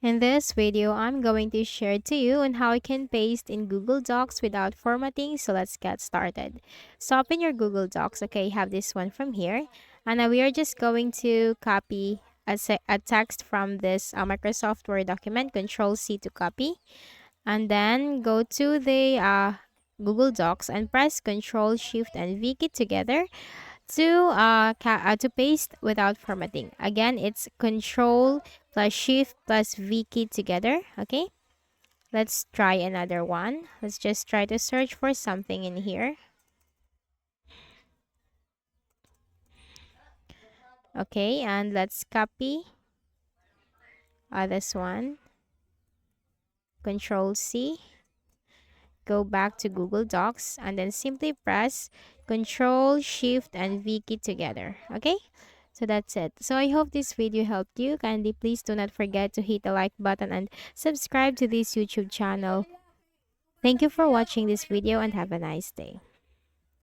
In this video, I'm going to share to you on how you can paste in Google Docs without formatting. So let's get started. So open your Google Docs. Okay, you have this one from here. And now we are just going to copy a text from this Microsoft Word document, Control C to copy. And then go to the Google Docs and press Control Shift and V key together to paste without formatting. Again, it's Control plus Shift plus V key together. Okay, let's try another one. Let's just try to search for something in here. Okay, and let's copy this one. Control C. Go back to Google Docs and then simply press Control Shift and V key together. Okay, so that's it. So I hope this video helped you. Kindly please do not forget to hit the like button and subscribe to this YouTube channel. Thank you for watching this video and have a nice day.